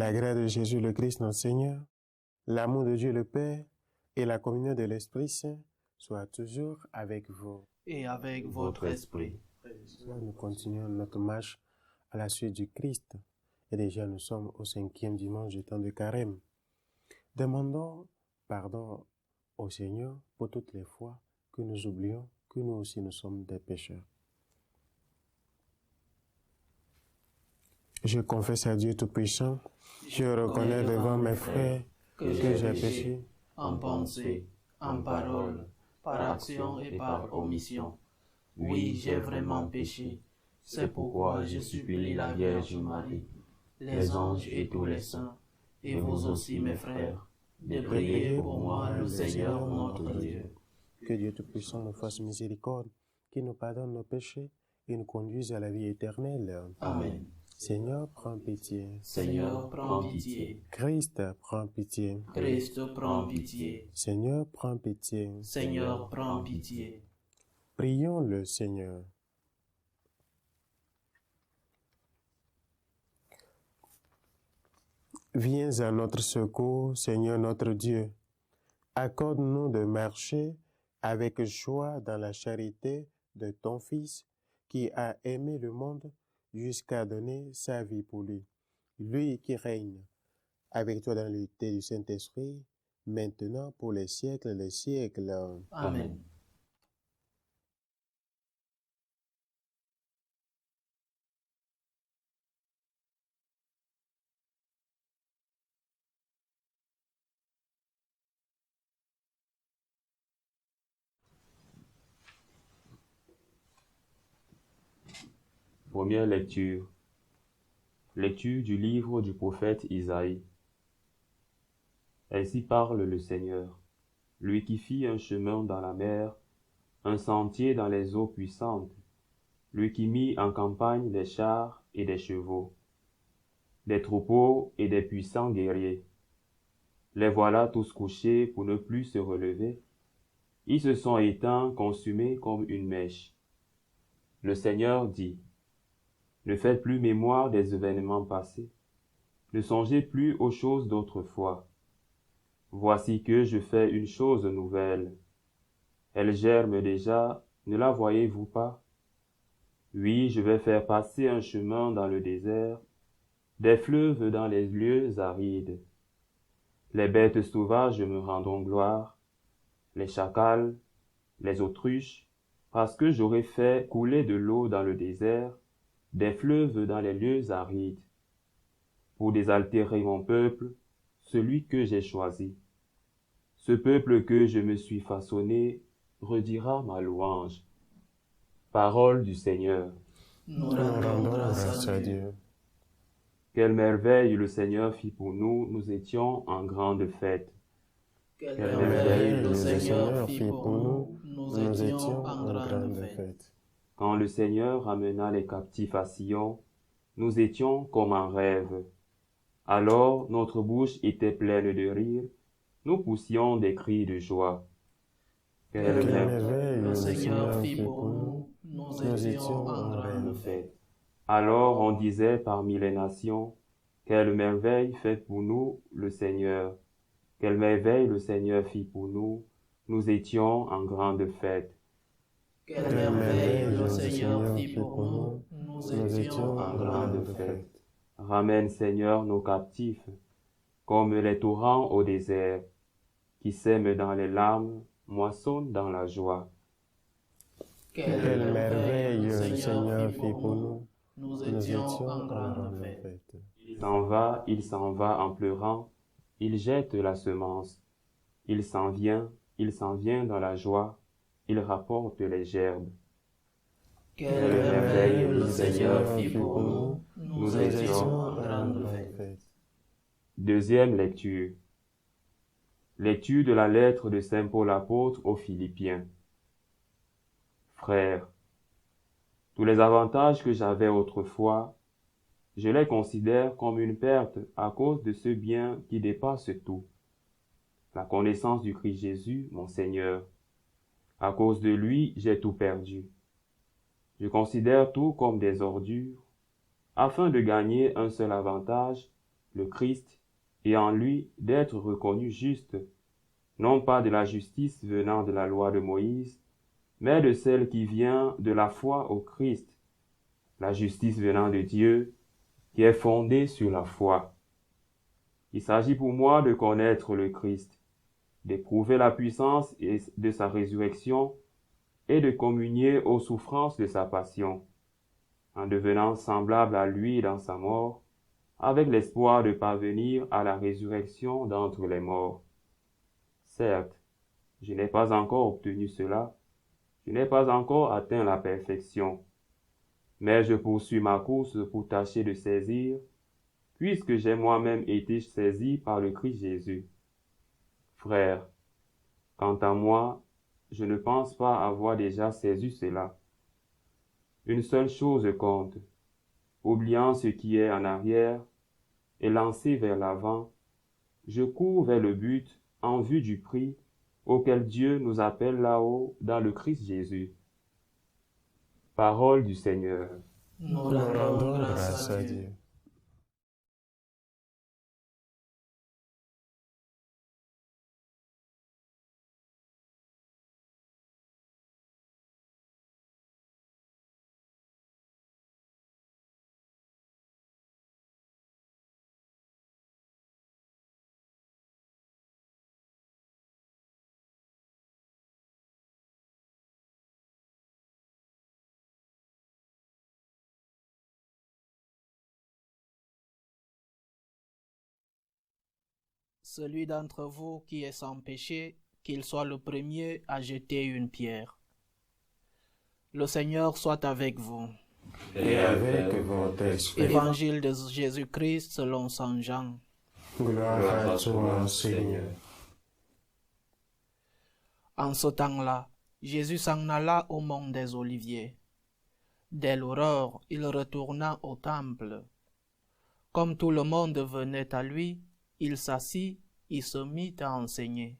la grâce de Jésus le Christ notre Seigneur, l'amour de Dieu le Père et la communion de l'Esprit Saint soient toujours avec vous. Et avec votre esprit. Nous continuons notre marche à la suite du Christ. Et déjà nous sommes au 5e dimanche du temps de Carême. Demandons pardon au Seigneur pour toutes les fois que nous oublions que nous aussi nous sommes des pécheurs. Je confesse à Dieu Tout-Puissant, je reconnais devant mes frères que j'ai péché en pensée, en parole, par action et par omission. Oui, j'ai vraiment péché. C'est pourquoi je supplie la Vierge Marie, les anges et tous les saints, et vous aussi mes frères, de prier pour moi le Seigneur notre Dieu. Que Dieu Tout-Puissant nous fasse miséricorde, qu'il nous pardonne nos péchés et nous conduise à la vie éternelle. Amen. Seigneur, prends pitié. Seigneur, prends pitié. Christ, prends pitié. Christ, prends pitié. Seigneur, prends pitié. Seigneur, prends pitié. Prions le Seigneur. Viens à notre secours, Seigneur notre Dieu. Accorde-nous de marcher avec joie dans la charité de ton Fils, qui a aimé le monde jusqu'à donner sa vie pour lui. Lui qui règne avec toi dans l'unité du Saint-Esprit, maintenant pour les siècles des siècles. Amen. Première lecture. Lecture du livre du prophète Isaïe. Ainsi parle le Seigneur, lui qui fit un chemin dans la mer, un sentier dans les eaux puissantes, lui qui mit en campagne des chars et des chevaux, des troupeaux et des puissants guerriers. Les voilà tous couchés pour ne plus se relever. Ils se sont éteints, consumés comme une mèche. Le Seigneur dit: ne faites plus mémoire des événements passés, ne songez plus aux choses d'autrefois. Voici que je fais une chose nouvelle. Elle germe déjà, ne la voyez-vous pas? Oui, je vais faire passer un chemin dans le désert, des fleuves dans les lieux arides. Les bêtes sauvages me rendront gloire, les chacals, les autruches, parce que j'aurai fait couler de l'eau dans le désert, des fleuves dans les lieux arides, pour désaltérer mon peuple, celui que j'ai choisi. Ce peuple que je me suis façonné redira ma louange. Parole du Seigneur. Nous rendons grâce à Dieu. Quelle merveille le Seigneur fit pour nous, nous étions en grande fête. Quelle merveille le Seigneur fit pour nous, nous étions en grande fête. Quand le Seigneur ramena les captifs à Sion, nous étions comme en rêve. Alors notre bouche était pleine de rire, nous poussions des cris de joie. Quelle merveille le Seigneur fit pour nous, nous étions en grande fête. Alors on disait parmi les nations, quelle merveille fait pour nous le Seigneur. Quelle merveille le Seigneur fit pour nous, nous étions en grande fête. Quelle merveille le Seigneur fit pour nous, nous étions en grande fête. Ramène, Seigneur, nos captifs, comme les torrents au désert, qui sèment dans les larmes, moissonnent dans la joie. Quelle merveille le Seigneur fit pour nous, nous étions en grande fête. Il s'en va en pleurant, il jette la semence. Il s'en vient dans la joie, il rapporte les gerbes. Quelle merveille le Seigneur fit pour nous, nous étions en grande fête. Deuxième lecture. Lecture de la lettre de Saint Paul apôtre aux Philippiens. Frères, tous les avantages que j'avais autrefois, je les considère comme une perte à cause de ce bien qui dépasse tout, la connaissance du Christ Jésus, mon Seigneur. À cause de lui, j'ai tout perdu. Je considère tout comme des ordures, afin de gagner un seul avantage, le Christ, et en lui d'être reconnu juste, non pas de la justice venant de la loi de Moïse, mais de celle qui vient de la foi au Christ, la justice venant de Dieu, qui est fondée sur la foi. Il s'agit pour moi de connaître le Christ, d'éprouver la puissance de sa résurrection et de communier aux souffrances de sa passion, en devenant semblable à lui dans sa mort, avec l'espoir de parvenir à la résurrection d'entre les morts. Certes, je n'ai pas encore obtenu cela, je n'ai pas encore atteint la perfection, mais je poursuis ma course pour tâcher de saisir, puisque j'ai moi-même été saisi par le Christ Jésus. Frères, quant à moi, je ne pense pas avoir déjà saisi cela. Une seule chose compte, oubliant ce qui est en arrière et lancé vers l'avant, je cours vers le but en vue du prix auquel Dieu nous appelle là-haut dans le Christ Jésus. Parole du Seigneur. Nous Rendons grâce à Dieu. Celui d'entre vous qui est sans péché, qu'il soit le premier à jeter une pierre. Le Seigneur soit avec vous. Et avec votre esprit. Évangile de Jésus-Christ selon saint Jean. Gloire à toi, Seigneur. En ce temps-là, Jésus s'en alla au mont des Oliviers. Dès l'aurore, il retourna au temple. Comme tout le monde venait à lui, il s'assit et se mit à enseigner.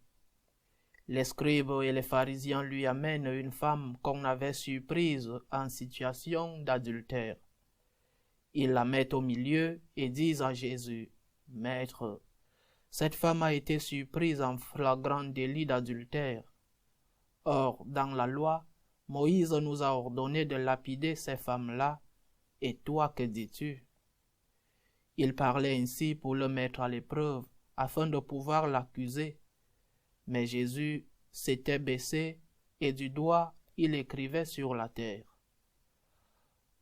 Les scribes et les pharisiens lui amènent une femme qu'on avait surprise en situation d'adultère. Ils la mettent au milieu et disent à Jésus, « Maître, cette femme a été surprise en flagrant délit d'adultère. Or, dans la loi, Moïse nous a ordonné de lapider ces femmes-là, et toi que dis-tu » Il parlait ainsi pour le mettre à l'épreuve, afin de pouvoir l'accuser. Mais Jésus s'était baissé, et du doigt il écrivait sur la terre.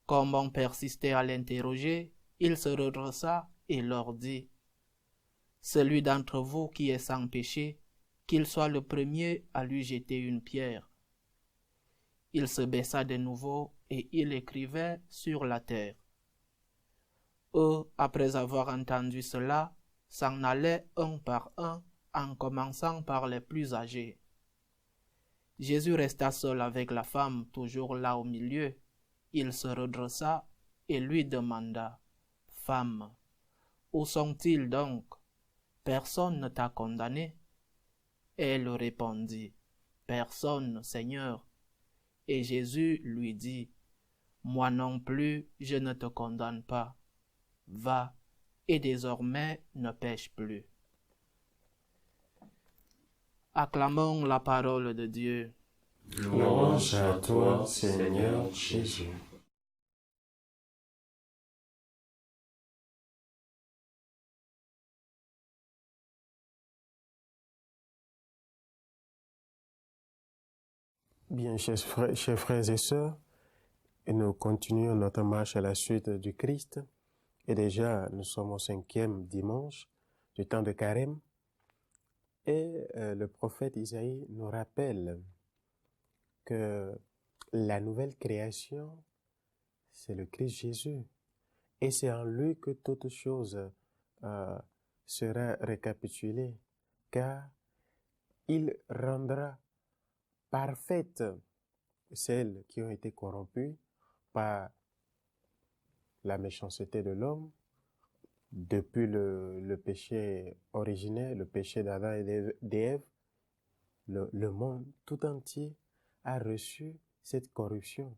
Comme on persistait à l'interroger, il se redressa et leur dit, « Celui d'entre vous qui est sans péché, qu'il soit le premier à lui jeter une pierre. » Il se baissa de nouveau et il écrivait sur la terre. Eux, après avoir entendu cela, s'en allaient un par un, en commençant par les plus âgés. Jésus resta seul avec la femme, toujours là au milieu. Il se redressa et lui demanda, « Femme, où sont-ils donc? Personne ne t'a condamné? » Elle répondit, « Personne, Seigneur. » Et Jésus lui dit, « Moi non plus, je ne te condamne pas. Va, et désormais ne pêche plus. » Acclamons la parole de Dieu. Louange à toi, Seigneur Jésus. Bien, chers frères et sœurs, nous continuons notre marche à la suite du Christ. Et déjà, nous sommes au 5e dimanche du temps de Carême. Et le prophète Isaïe nous rappelle que la nouvelle création, c'est le Christ Jésus. Et c'est en lui que toute chose sera récapitulée, car il rendra parfaites celles qui ont été corrompues par la méchanceté de l'homme, depuis le péché originel, le péché d'Adam et d'Ève. Le monde tout entier a reçu cette corruption.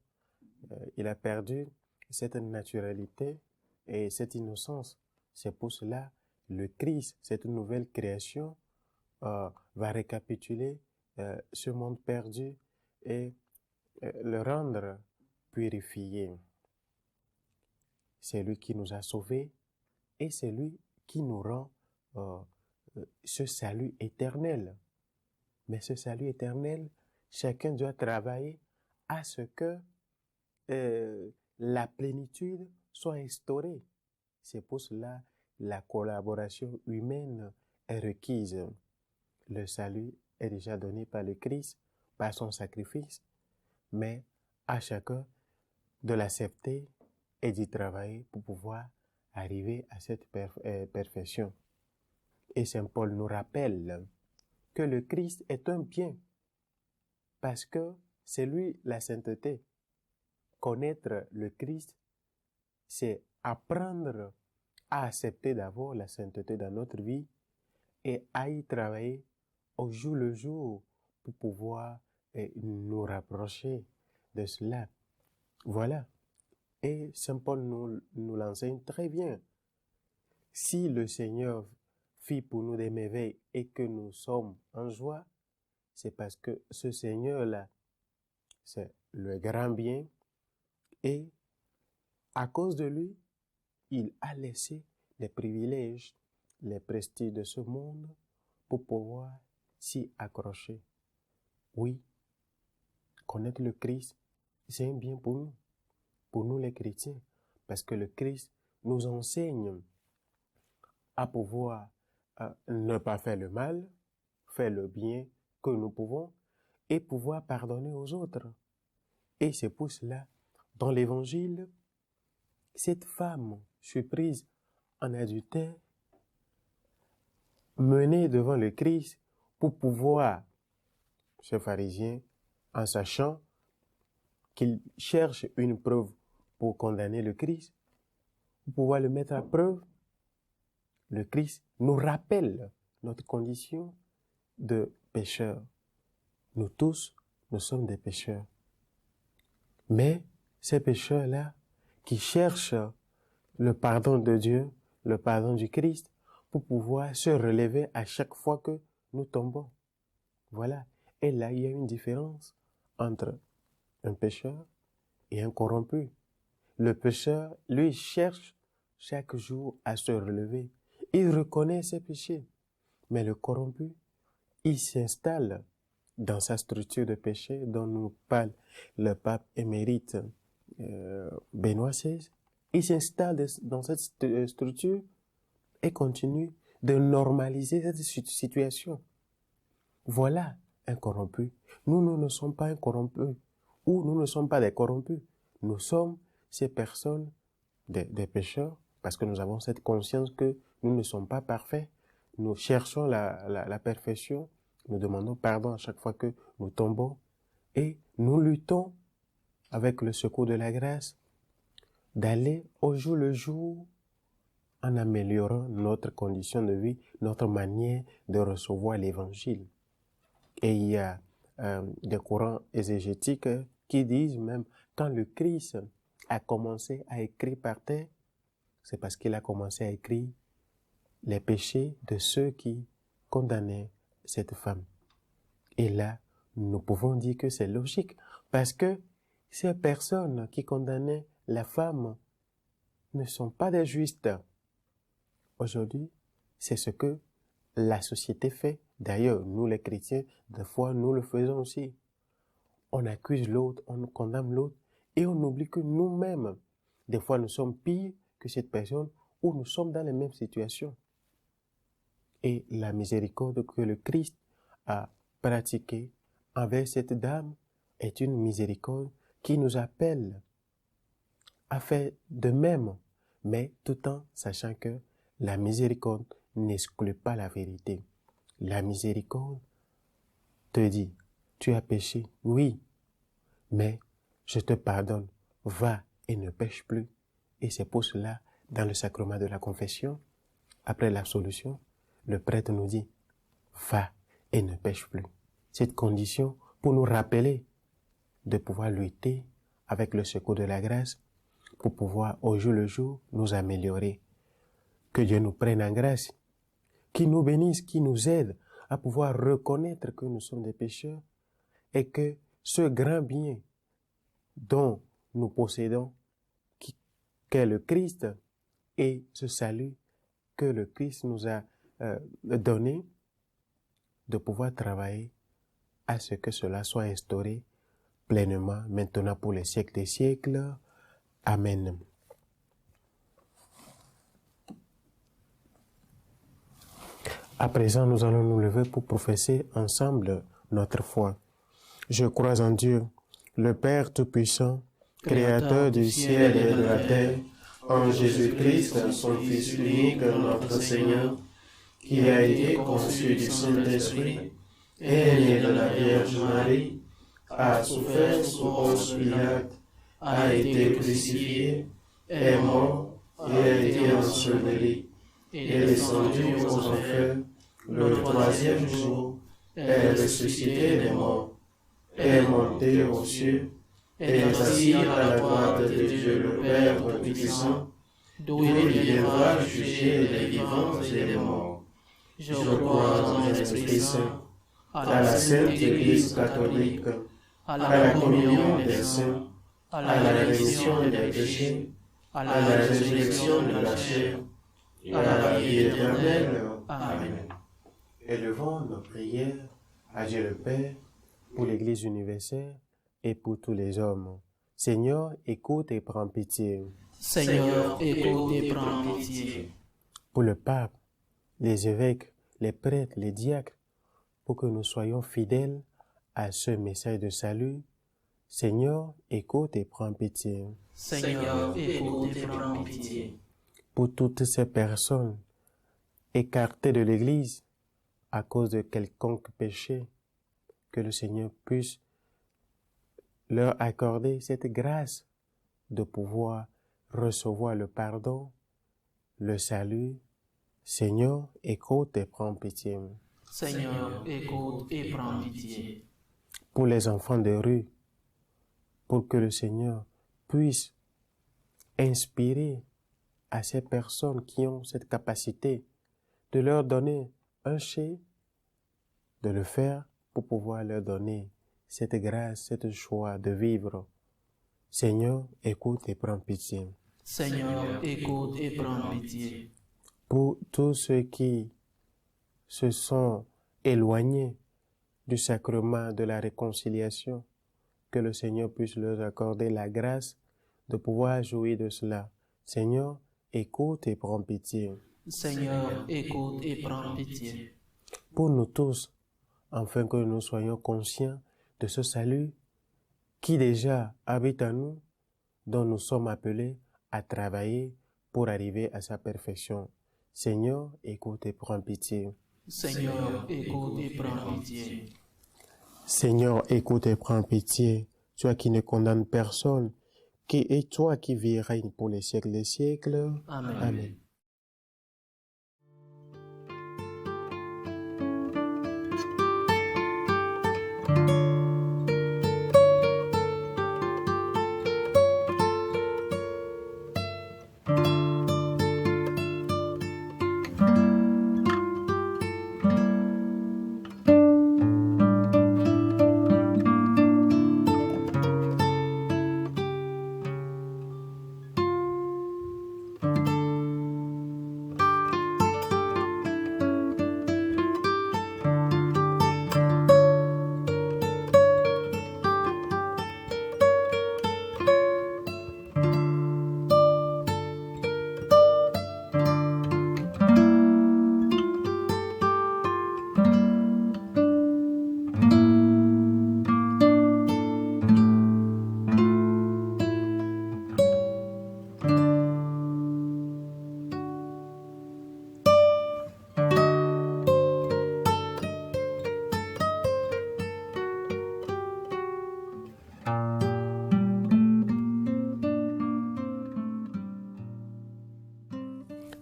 Il a perdu cette naturalité et cette innocence. C'est pour cela le Christ, cette nouvelle création, va récapituler ce monde perdu et le rendre purifié. C'est lui qui nous a sauvés et c'est lui qui nous rend ce salut éternel. Mais ce salut éternel, chacun doit travailler à ce que la plénitude soit instaurée. C'est pour cela la collaboration humaine est requise. Le salut est déjà donné par le Christ, par son sacrifice, mais à chacun de l'accepter et d'y travailler pour pouvoir arriver à cette perfection. Et Saint Paul nous rappelle que le Christ est un bien, parce que c'est lui la sainteté. Connaître le Christ, c'est apprendre à accepter d'abord la sainteté dans notre vie et à y travailler au jour le jour pour pouvoir nous rapprocher de cela. Voilà. Et Saint Paul nous l'enseigne très bien. Si le Seigneur fit pour nous des merveilles et que nous sommes en joie, c'est parce que ce Seigneur-là, c'est le grand bien et à cause de lui, il a laissé les privilèges, les prestiges de ce monde pour pouvoir s'y accrocher. Oui, connaître le Christ, c'est un bien pour nous les chrétiens, parce que le Christ nous enseigne à pouvoir ne pas faire le mal, faire le bien que nous pouvons et pouvoir pardonner aux autres. Et c'est pour cela, dans l'Évangile, cette femme surprise en adultère, menée devant le Christ pour pouvoir, ce pharisien, en sachant qu'il cherche une preuve pour condamner le Christ, pour pouvoir le mettre à preuve, le Christ nous rappelle notre condition de pécheurs. Nous tous, nous sommes des pécheurs. Mais ces pécheurs-là, qui cherchent le pardon de Dieu, le pardon du Christ, pour pouvoir se relever à chaque fois que nous tombons. Voilà. Et là, il y a une différence entre un pécheur et un corrompu. Le pécheur, lui, cherche chaque jour à se relever. Il reconnaît ses péchés. Mais le corrompu, il s'installe dans sa structure de péché dont nous parle le pape émérite Benoît XVI. Il s'installe dans cette structure et continue de normaliser cette situation. Voilà un corrompu. Nous ne sommes pas un corrompu ou nous ne sommes pas des corrompus. Nous sommes ces personnes, des pécheurs, parce que nous avons cette conscience que nous ne sommes pas parfaits. Nous cherchons la perfection. Nous demandons pardon à chaque fois que nous tombons et nous luttons avec le secours de la grâce d'aller au jour le jour en améliorant notre condition de vie, notre manière de recevoir l'évangile. Et il y a des courants exégétiques qui disent même quand le Christ a commencé à écrire par terre, c'est parce qu'il a commencé à écrire les péchés de ceux qui condamnaient cette femme. Et là, nous pouvons dire que c'est logique, parce que ces personnes qui condamnaient la femme ne sont pas des justes. Aujourd'hui, c'est ce que la société fait. D'ailleurs, nous les chrétiens, des fois, nous le faisons aussi. On accuse l'autre, on condamne l'autre, et on oublie que nous-mêmes, des fois, nous sommes pires que cette personne, ou nous sommes dans les mêmes situations. Et la miséricorde que le Christ a pratiquée envers cette dame est une miséricorde qui nous appelle à faire de même, mais tout en sachant que la miséricorde n'exclut pas la vérité. La miséricorde te dit, tu as péché, oui, mais je te pardonne, va et ne pêche plus. Et c'est pour cela, dans le sacrement de la confession, après l'absolution, le prêtre nous dit, va et ne pêche plus. Cette condition pour nous rappeler de pouvoir lutter avec le secours de la grâce, pour pouvoir au jour le jour nous améliorer. Que Dieu nous prenne en grâce, qu'il nous bénisse, qu'il nous aide à pouvoir reconnaître que nous sommes des pécheurs et que ce grand bien dont nous possédons, qu'est le Christ, et ce salut que le Christ nous a donné, de pouvoir travailler à ce que cela soit instauré pleinement, maintenant pour les siècles des siècles. Amen. À présent, nous allons nous lever pour professer ensemble notre foi. Je crois en Dieu, le Père Tout-Puissant, Créateur du ciel et de la terre, en Jésus-Christ, son Fils unique, notre Seigneur, qui a été conçu du Saint-Esprit, est né de la Vierge Marie, a souffert sous Ponce Pilate, a été crucifié, est mort et a été enseveli, est descendu aux enfers, le troisième jour, est ressuscité des morts, est monté aux cieux, est assis à la droite de Dieu le Père Tout-Puissant, d'où il viendra juger les vivants et les morts. Je crois en l'Esprit Saint, à la Sainte Église catholique, à la communion des saints, à la rémission des péchés, à la résurrection de la chair, et à la vie éternelle. Amen. Élevons nos prières à Dieu le Père, pour l'Église universelle et pour tous les hommes. Seigneur, écoute et prends pitié. Seigneur, écoute et prends pitié. Pour le pape, les évêques, les prêtres, les diacres, pour que nous soyons fidèles à ce message de salut. Seigneur, écoute et prends pitié. Seigneur, écoute et prends pitié. Pour toutes ces personnes écartées de l'Église à cause de quelconque péché, que le Seigneur puisse leur accorder cette grâce de pouvoir recevoir le pardon, le salut. Seigneur, écoute et prends pitié. Seigneur, écoute et prends pitié. Pour les enfants de rue, pour que le Seigneur puisse inspirer à ces personnes qui ont cette capacité de leur donner un chai, de le faire pour pouvoir leur donner cette grâce, cette joie de vivre. Seigneur, écoute et prends pitié. Seigneur, écoute et prends pitié. Pour tous ceux qui se sont éloignés du sacrement de la réconciliation, que le Seigneur puisse leur accorder la grâce de pouvoir jouir de cela. Seigneur, écoute et prends pitié. Seigneur, écoute et prends pitié. Pour nous tous, afin que nous soyons conscients de ce salut qui déjà habite en nous, dont nous sommes appelés à travailler pour arriver à sa perfection. Seigneur, écoute et prends pitié. Seigneur, écoute et prends pitié. Seigneur, écoute et prends pitié. Toi qui ne condamnes personne, qui est toi qui vis et règne pour les siècles des siècles. Amen. Amen.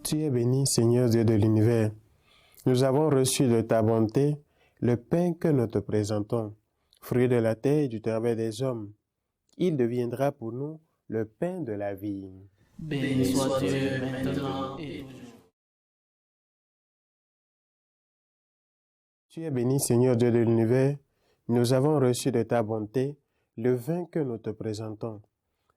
Tu es béni, Seigneur Dieu de l'univers. Nous avons reçu de ta bonté le pain que nous te présentons, fruit de la terre et du travail des hommes. Il deviendra pour nous le pain de la vie. Béni soit Dieu maintenant et toujours. Tu es béni, Seigneur Dieu de l'univers. Nous avons reçu de ta bonté le vin que nous te présentons,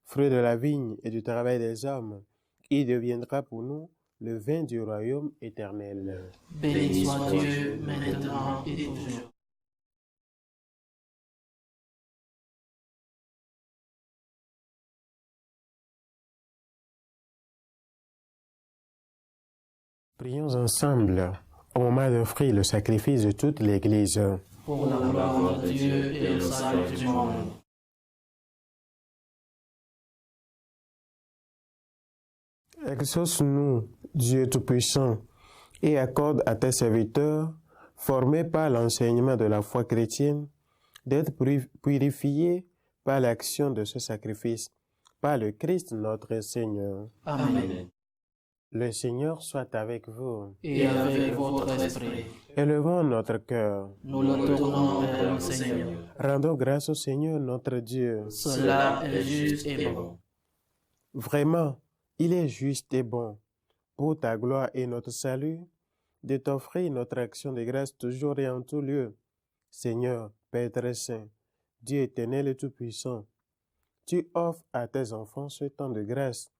fruit de la vigne et du travail des hommes, qui deviendra pour nous le vin du royaume éternel. Béni soit Dieu, maintenant et toujours. Prions ensemble au moment d'offrir le sacrifice de toute l'Église. Pour la gloire de Dieu et le salut du monde. Exauce-nous, Dieu Tout-Puissant, et accorde à tes serviteurs, formés par l'enseignement de la foi chrétienne, d'être purifiés par l'action de ce sacrifice, par le Christ notre Seigneur. Amen. Le Seigneur soit avec vous. Et avec votre esprit. Élevons notre cœur. Nous le tournons vers le Seigneur. Rendons grâce au Seigneur notre Dieu. Cela est juste et bon. Vraiment, il est juste et bon, pour ta gloire et notre salut, de t'offrir notre action de grâce toujours et en tout lieu. Seigneur, Père très saint, Dieu éternel et tout-puissant, tu offres à tes enfants ce temps de grâce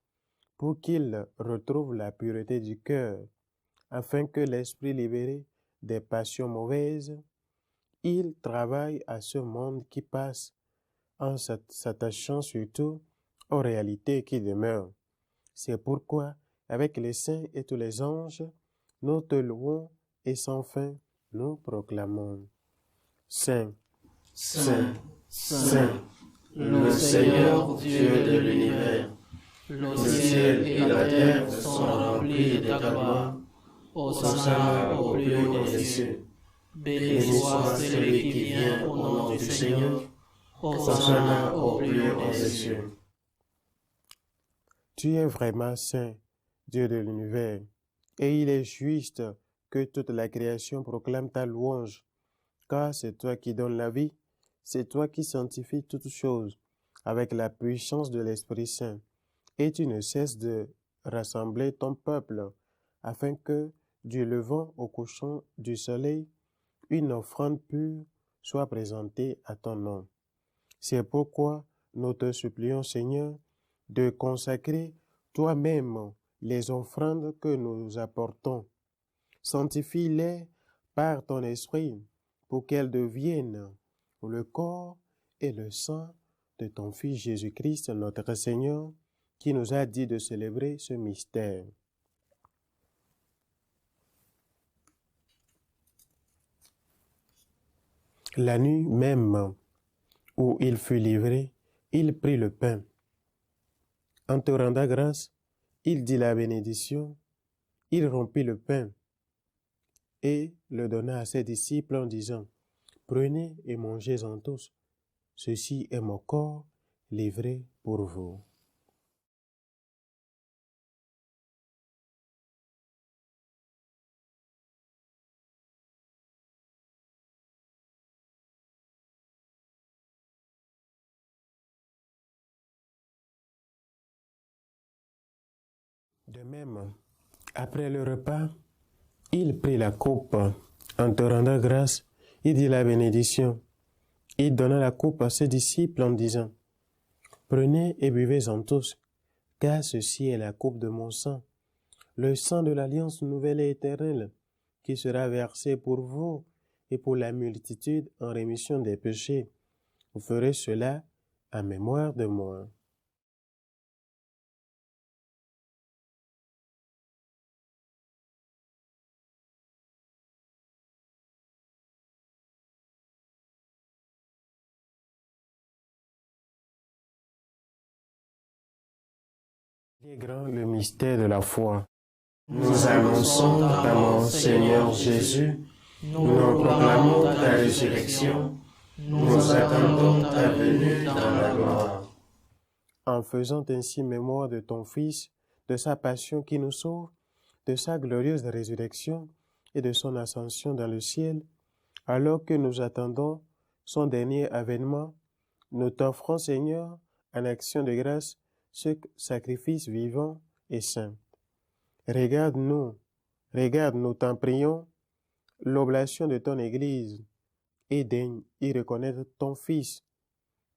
pour qu'ils retrouvent la pureté du cœur, afin que l'esprit libéré des passions mauvaises, il travaille à ce monde qui passe en s'attachant surtout aux réalités qui demeurent. C'est pourquoi, avec les saints et tous les anges, nous te louons et sans fin nous proclamons. Saint, Saint, Saint, le Seigneur Dieu de l'univers, le ciel et la terre sont remplis de ta gloire. Hosanna au plus haut des cieux. Béni soit celui qui vient au nom du Seigneur. Hosanna au plus haut des cieux. tu es vraiment saint, Dieu de l'univers, et il est juste que toute la création proclame ta louange, car c'est toi qui donnes la vie, c'est toi qui sanctifies toutes choses avec la puissance de l'Esprit Saint, et tu ne cesses de rassembler ton peuple, afin que, du levant au couchant du soleil, une offrande pure soit présentée à ton nom. C'est pourquoi nous te supplions, Seigneur, de consacrer toi-même les offrandes que nous apportons. Sanctifie-les par ton esprit pour qu'elles deviennent le corps et le sang de ton Fils Jésus-Christ, notre Seigneur, qui nous a dit de célébrer ce mystère. La nuit même où il fut livré, il prit le pain. En te rendant grâce, il dit la bénédiction, il rompit le pain et le donna à ses disciples en disant, « Prenez et mangez-en tous, ceci est mon corps livré pour vous. » De même, après le repas, il prit la coupe. En te rendant grâce, il dit la bénédiction. Il donna la coupe à ses disciples en disant, « Prenez et buvez-en tous, car ceci est la coupe de mon sang, le sang de l'alliance nouvelle et éternelle, qui sera versé pour vous et pour la multitude en rémission des péchés. Vous ferez cela en mémoire de moi. » Il est grand le mystère de la foi. Nous annonçons ta mort, Seigneur Jésus. Nous proclamons ta résurrection. Nous attendons ta venue dans la gloire. En faisant ainsi mémoire de ton Fils, de sa passion qui nous sauve, de sa glorieuse résurrection et de son ascension dans le ciel, alors que nous attendons son dernier avènement, nous t'offrons, Seigneur, en action de grâce, ce sacrifice vivant et saint. Regarde-nous, t'en prions, l'oblation de ton Église et daigne y reconnaître ton Fils,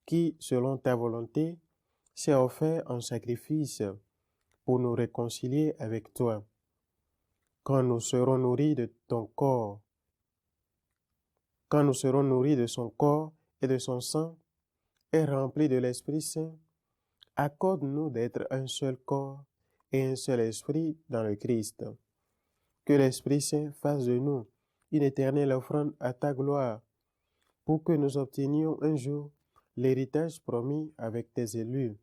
qui, selon ta volonté, s'est offert en sacrifice pour nous réconcilier avec toi. Quand nous serons nourris de ton corps, quand nous serons nourris de son corps et de son sang, et remplis de l'Esprit Saint, accorde-nous d'être un seul corps et un seul esprit dans le Christ. Que l'Esprit Saint fasse de nous une éternelle offrande à ta gloire, pour que nous obtenions un jour l'héritage promis avec tes élus.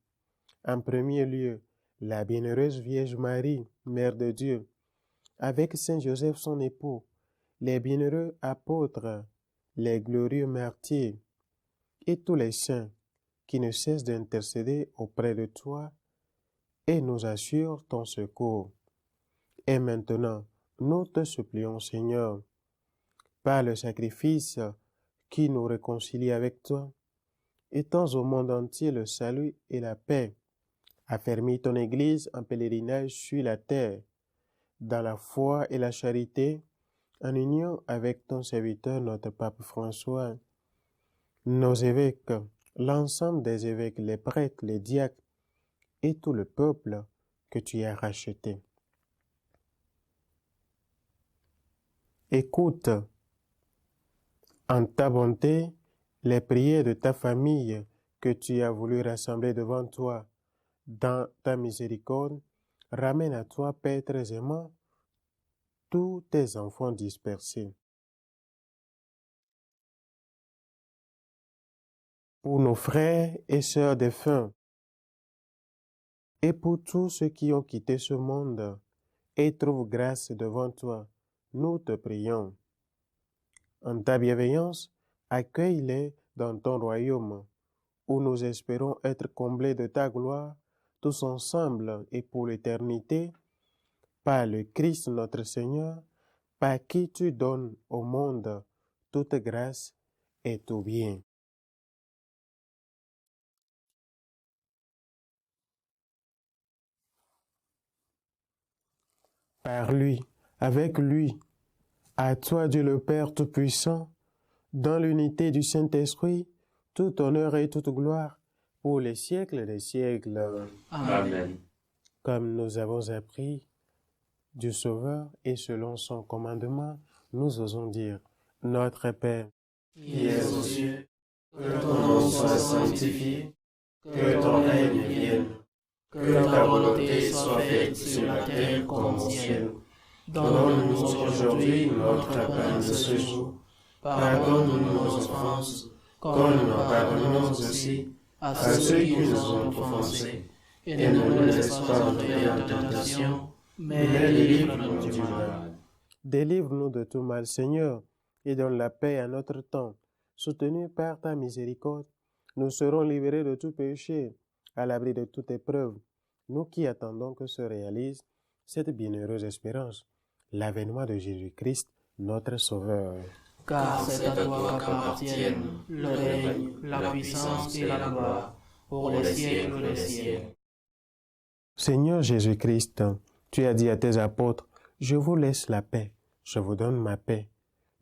En premier lieu, la bienheureuse Vierge Marie, Mère de Dieu, avec Saint Joseph son époux, les bienheureux apôtres, les glorieux martyrs, et tous les saints qui ne cessent d'intercéder auprès de toi et nous assurent ton secours. Et maintenant, nous te supplions, Seigneur, par le sacrifice qui nous réconcilie avec toi, étends au monde entier le salut et la paix. Affermis ton Église en pèlerinage sur la terre, dans la foi et la charité, en union avec ton serviteur, notre Pape François, nos évêques, l'ensemble des évêques, les prêtres, les diacres et tout le peuple que tu as racheté. Écoute, en ta bonté, les prières de ta famille que tu as voulu rassembler devant toi. Dans ta miséricorde, ramène à toi, Père très aimant, tous tes enfants dispersés. Pour nos frères et sœurs défunts, et pour tous ceux qui ont quitté ce monde et trouvent grâce devant toi, nous te prions. En ta bienveillance, accueille-les dans ton royaume, où nous espérons être comblés de ta gloire, tous ensemble et pour l'éternité, par le Christ notre Seigneur, par qui tu donnes au monde toute grâce et tout bien. Par lui, avec lui, à toi Dieu le Père Tout-Puissant, dans l'unité du Saint-Esprit, tout honneur et toute gloire, pour les siècles des siècles. Amen. Comme nous avons appris du Sauveur et selon son commandement, nous osons dire, Notre Père, qui es aux cieux, que ton nom soit sanctifié, que ton règne vienne, que ta volonté soit faite sur la terre comme au ciel. Donne-nous aujourd'hui notre pain de ce jour. Pardonne-nous nos offenses, comme nous pardonnons aussi à ceux qui nous ont offensés. Et ne nous laisse pas entrer en tentation, mais délivre-nous du mal. Délivre-nous de tout mal, Seigneur, et donne la paix à notre temps. Soutenus par ta miséricorde, nous serons libérés de tout péché, à l'abri de toute épreuve, nous qui attendons que se réalise cette bienheureuse espérance, l'avènement de Jésus-Christ, notre Sauveur. Car c'est à toi qu'appartiennent le règne, la puissance et la gloire, pour les siècles des siècles. Seigneur Jésus-Christ, tu as dit à tes apôtres, « Je vous laisse la paix, je vous donne ma paix.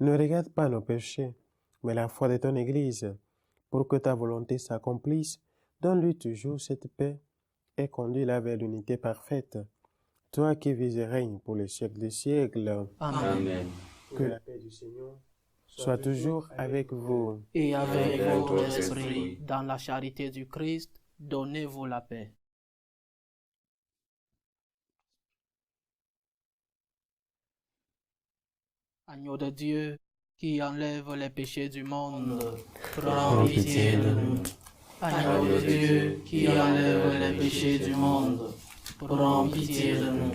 Ne regarde pas nos péchés, mais la foi de ton Église. Pour que ta volonté s'accomplisse, donne-lui toujours cette paix et conduis-la vers l'unité parfaite. Toi qui vis et règnes pour les siècles des siècles. Amen. Que la paix du Seigneur soit toujours avec vous. Et avec votre esprit, dans la charité du Christ, donnez-vous la paix. Agneau de Dieu, qui enlève les péchés du monde, prends pitié de nous. Agneau de Dieu, qui enlève les péchés du monde, prends pitié de nous.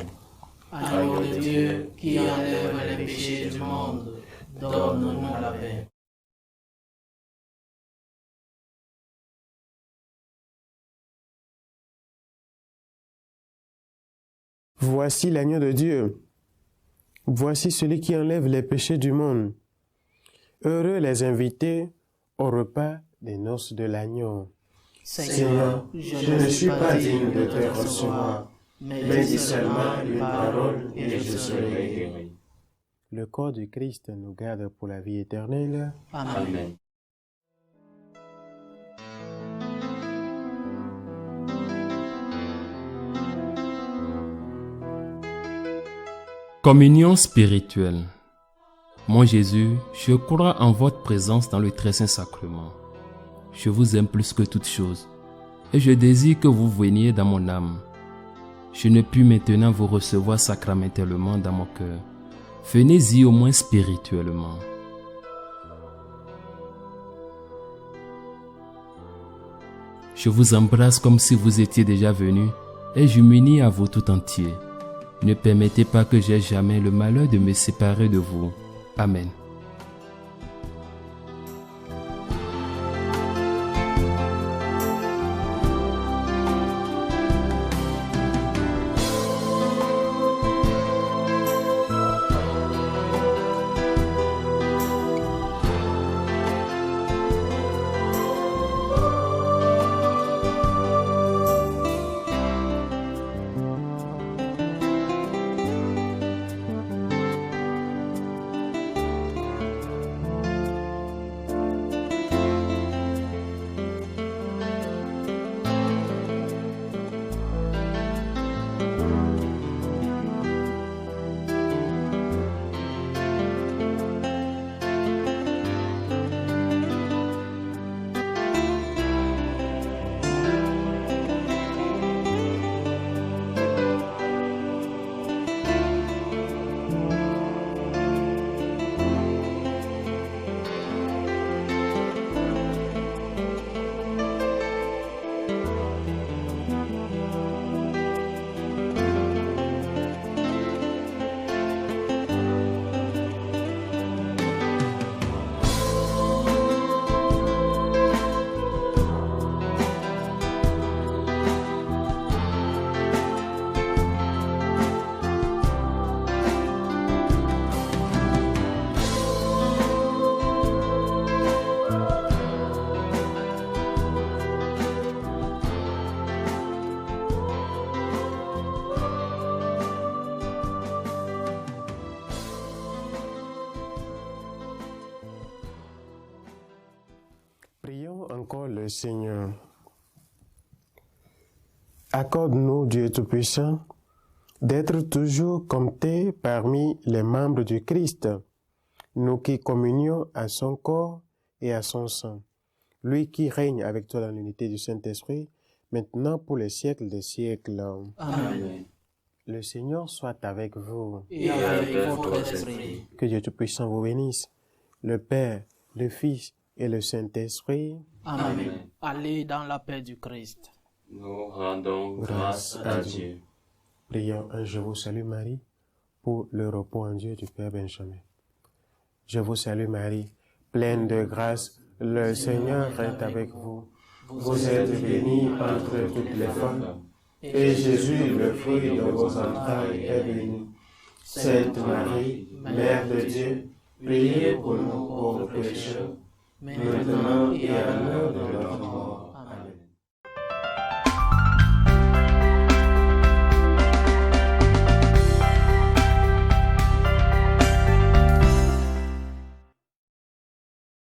Agneau de Dieu, qui enlève les péchés du monde, donne-nous la paix. Voici l'agneau de Dieu. Voici celui qui enlève les péchés du monde. Heureux les invités au repas des noces de l'agneau. Seigneur, je ne suis pas digne de te recevoir, mais dis seulement une parole et je serai guéri. Le corps du Christ nous garde pour la vie éternelle. Amen. Communion spirituelle. Mon Jésus, je crois en votre présence dans le très saint sacrement. Je vous aime plus que toute chose et je désire que vous veniez dans mon âme. Je ne puis maintenant vous recevoir sacramentellement dans mon cœur. Venez-y au moins spirituellement. Je vous embrasse comme si vous étiez déjà venu et je m'unis à vous tout entier. Ne permettez pas que j'aie jamais le malheur de me séparer de vous. Amen. Prions encore le Seigneur. Accorde-nous, Dieu Tout-Puissant, d'être toujours comptés parmi les membres du Christ, nous qui communions à son corps et à son sang. Lui qui règne avec toi dans l'unité du Saint-Esprit, maintenant pour les siècles des siècles. Amen. Le Seigneur soit avec vous. Et avec votre esprit. Que Dieu Tout-Puissant vous bénisse, le Père, le Fils et le Saint-Esprit. Amen. Allez dans la paix du Christ. Nous rendons grâce à Dieu. Prions un Je vous salue Marie pour le repos en Dieu du Père Benjamin. Je vous salue Marie, pleine de grâce, le Seigneur est avec vous. Vous êtes bénie entre toutes les femmes, et Jésus, le fruit de vos entrailles, est béni. Sainte Marie, Mère de Dieu, priez pour nous pauvres pécheurs, maintenant et à l'heure de notre mort.